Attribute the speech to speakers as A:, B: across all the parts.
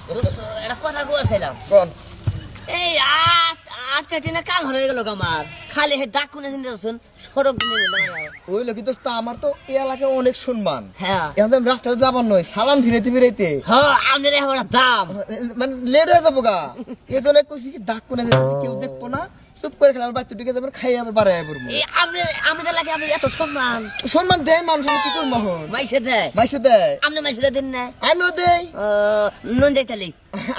A: এটা কথা কইছিলাম
B: কোন
A: এই আটটা টিনা কাল হয়ে গেল আমার খালি হে ডাক কোনে শুনতেছুন সড়ক দিনে
B: ওই লোক দোস্ত আমার তো এই এলাকায় অনেক সম্মান
A: হ্যাঁ
B: এখন তো আমি রাস্তায় যাবার নয় সালাম ফিরাইতে
A: হ্যাঁ আপনার এখন দাম
B: মানে লেট হয়ে যাবো গা এই জন্য কইছি কি ডাক কোনে যেতেছি কেউ দেখবো না চুপ করে খেলাম বাচ্চা ঢুকে যাবেন খাই আবার বাড়াই পড়বো
A: এই আপনার লাগে আপনি এত সম্মান
B: সম্মান দেয় মানুষ আমি কি করবো এখন
A: মাইসে দেয়
B: মাইসে দেয়
A: আপনি মাইসে দেন না
B: আমিও দেই
A: নুন যাইতালি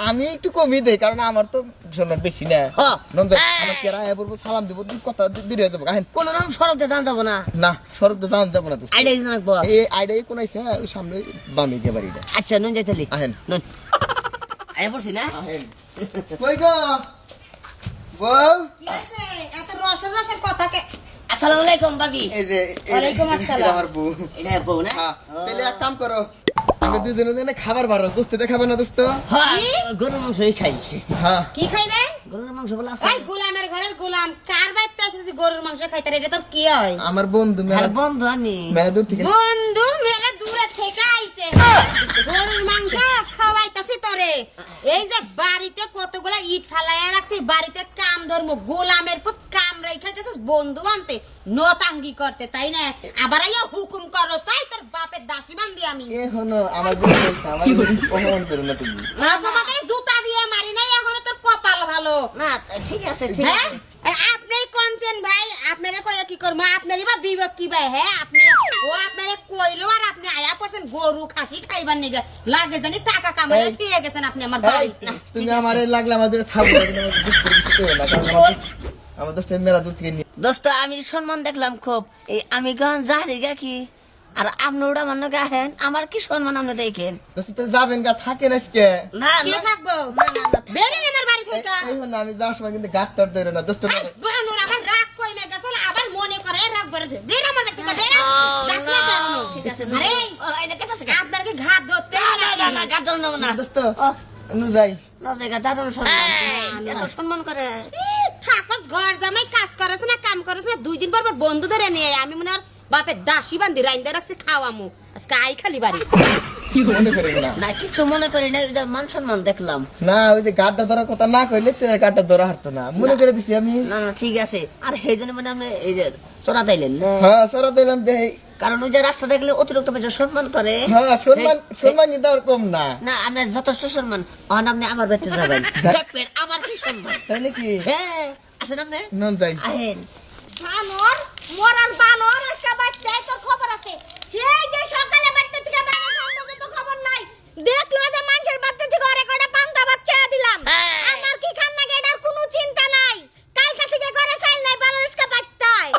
B: আমি একটু কমই দেই কারণ আমার তো সম্মান বেশি না
A: হ্যাঁ
B: নন দেয় আমার কেরা আয় পড়বো সালাম দিব দুই কথা দেরি হয়ে যাবো আহেন
A: কোন নাম সড়ক দিয়ে যান যাবো না
B: না সড়ক তো যাওয়া যাবো না তো
A: আইডাই জানাকবো
B: এই আইডিয়া কোন আইছে ওই সামনে বামে গিয়ে বাড়িটা
A: আচ্ছা নুন যাইতালি
B: আহেন
A: নুন আয় পড়ছি না
B: আহেন কই গো বউ
C: কি আছে এত রসের কথাকে
A: আসসালামু আলাইকুম ভাবি
B: এই যে
C: ওয়ালাইকুম আসসালাম।
B: এটা আমার বউ
A: এটা বউ না
B: হ্যাঁ তাহলে এক কাম করো আমি দুজনে খাবার বারো দোস্ত দেখাবে না দোস্ত
A: হ্যাঁ গরুর মাংসই খাই
B: হ্যাঁ
C: কি খাইবে
A: গরুর মাংস বলা আছে
C: এই গোলামের ঘরের গোলাম কার বাইতে আছে যে গরুর মাংস খাইতে এটা তোর কি হয়
B: আমার বন্ধু মেলা
A: আর বন্ধু আমি
B: মেলা দূর থেকে
C: বন্ধু মেলা দূরে থেকে আইছে গরুর মাংস খাওয়াইতাছি তোরে এই যে বাড়িতে কতগুলা ইট ফালাইয়া রাখছি বাড়িতে কাম ধর্ম গোলামের পুত কাম রেখে গেছিস বন্ধু আনতে নোটাঙ্গি করতে তাই না আবার আইয়া হুকুম করো তাই তোর বাপের দাসী বান্ধি আমি
B: এখনো আমার বন্ধু বলছে আমার অপমান করো না তুমি
A: না
C: তোমাদের জুতা দিয়ে মারি নাই এখনো তোর কপাল ভালো
A: না ঠিক আছে ঠিক
C: হ্যাঁ
A: আছে
C: আপনি কোনছেন ভাই আপনারে কইয়া কি করব আপনারই বা বিবেক কি ভাই হ্যাঁ আপনি ও আপনারে কইলো আর আপনি আয়া পড়ছেন গরু খাসি খাইবার নিগে লাগে জানি টাকা কামাই
B: এই,
C: খেয়ে গেছেন আপনি আমার
B: এই,
C: বাড়িতে
B: তুমি আমারে লাগলে আমাদের থাকবো আমার দোস্তের মেলা দূর থেকে নিয়ে
A: দোস্ত আমি সম্মান দেখলাম খুব এই আমি গান জানি গা কি আর আপনি ওটা মান্য গাহেন আমার কি সম্মান আপনি দেখেন
B: দোস্ত তো যাবেন গা থাকেন আজকে
A: না
C: কি
A: না
C: থাকবো
A: না না না
C: বেরেন আমার বাড়ি থেকে
B: এই হলো আমি যাওয়ার সময় কিন্তু গাটটার ধরে না দোস্ত
C: বানর আমার রাগ কইমে গেছে আবার মনে করে রাগ করে বের আমার বাড়ি থেকে বের যাস না কেন
A: ঠিক আছে
C: আরে
A: ও এটা কেটে আছে
C: আপনার কি ঘাত ধরতে
A: না না না গার্জন না না
B: দোস্ত
A: ও
B: নু যাই
A: না জায়গা দারুণ সম্মান এত সম্মান করে
C: থাকস ঘর জামাই কাজ করেছ না কাম করেছ না 2 দিন পর পর বন্ধু ধরে নিয়ে আমি মনে আর বাপের দাসী বান্ধি রাইন্দা রাখছি খাওয়ামু আজকে আই খালি বাড়ি
B: মনে করি না
A: না কিছু মনে করি না এটা মান সম্মান দেখলাম
B: না ওই যে গাটটা ধরার কথা না কইলে তো গাটটা ধরা হারতো না মনে করে দিছি আমি
A: না না ঠিক আছে আর সেই জন্য মানে আপনি এই যে চড়া তাইলেন না
B: হ্যাঁ সরা দিলাম যে
A: কারণ ওই যে রাস্তা দেখলে অতিরিক্ত বেশি সম্মান করে
B: হ্যাঁ সম্মান নিতে আর কম না
A: না আপনার যথেষ্ট সম্মান অন আপনি আমার বাড়িতে যাবেন দেখবেন আমার কি সম্মান
B: তাই নাকি
A: হ্যাঁ আসেন আপনি
B: নন যাই
A: আহেন
C: বানর মরান বানর আজকে বাচ্চা তো খবর আছে এই যে সকালে বাচ্চা থেকে বাচ্চা সম্পর্কে তো খবর নাই দেখলো যে মানুষের বাচ্চা থেকে আরে কয়টা পান্তা বাচ্চা দিলাম আমার কি খান না এটার কোনো চিন্তা নাই কালকা থেকে করে চাইল নাই বানর আজকে বাচ্চায়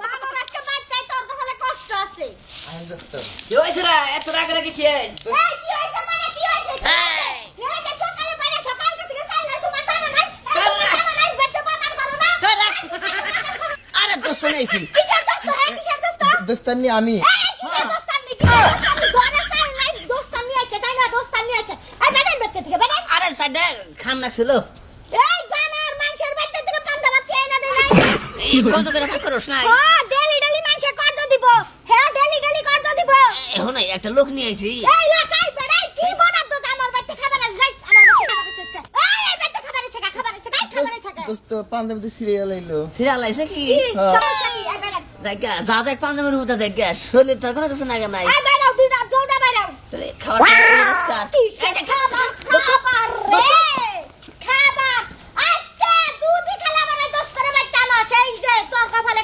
C: বানর আজকে বাচ্চায় তোর তো হলে কষ্ট আছে
B: আইন দোস্ত
A: কি হইছে রে এত রাগারাগি কি
C: এই কি হইছে মানে কি হইছে এই যে সকালে বাইরে সকাল থেকে চাইল নাই তোমার জানা নাই জানা নাই বাচ্চা বানার করো না
A: আরে দোস্ত নাইছি
C: কিসের দোস্ত হ্যাঁ কিসের দোস্ত
B: দোস্তানি আমি
A: আরে সাইডে খান লাগছিল এই কত করে ভাগ করছ না এখন একটা লোক নিয়ে আইছি
B: দোস্ত পাঞ্জাবি তো সিরিয়াল আইলো
A: সিরিয়াল আইছে কি জায়গা যা যাক পাঞ্জাবের মতো জায়গা শরীর তোর কোনো কিছু নাগে নাই তাহলে খাওয়ার নমস্কার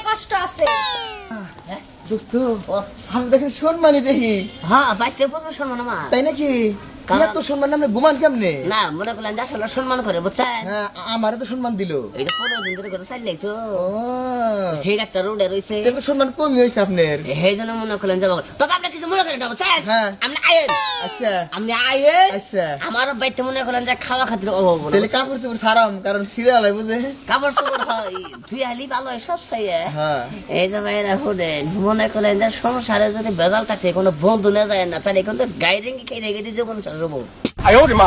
C: কষ্ট আছে
B: দোস্ত আমি দেখেন সম্মানই দেখি
A: হ্যাঁ বাইতে প্রচুর সম্মান আমার
B: তাই নাকি
A: কারণ-
B: এত সম্মান আমরা ঘুমান কেমনে
A: না মনে করলেন যে আসলে সম্মান করে বুঝছেন
B: হ্যাঁ আমারে তো সম্মান দিল
A: এই যে 15 দিন ধরে করে চাইলে তো
B: ও
A: হেড একটা রোডে রইছে
B: তাহলে সম্মান কমই হয়েছে আপনার
A: সেই জন্য মনে করলেন যাবো তবে আপনি কিছু মনে করেন না বুঝছেন
B: হ্যাঁ।
A: আপনি আয়েন
B: আচ্ছা
A: আপনি আয়েন
B: আচ্ছা
A: আমার বাইতে মনে করেন যে খাওয়া খাতির অভাব হলো
B: তাহলে কাপড় চোপড় সারাম কারণ সিরিয়াল হয় বুঝে
A: কাপড় চোপড় হয় তুই আলি ভালো হয় সব চাইয়ে
B: হ্যাঁ
A: এই যে ভাইরা হুদেন মনে করলেন যে সংসারে যদি বেজাল থাকে কোনো বন্ধু না যায় না তাহলে কিন্তু গাইডিং খেয়ে দেখে দিয়ে জীবন শেষ হবো
D: 哎呦我的妈！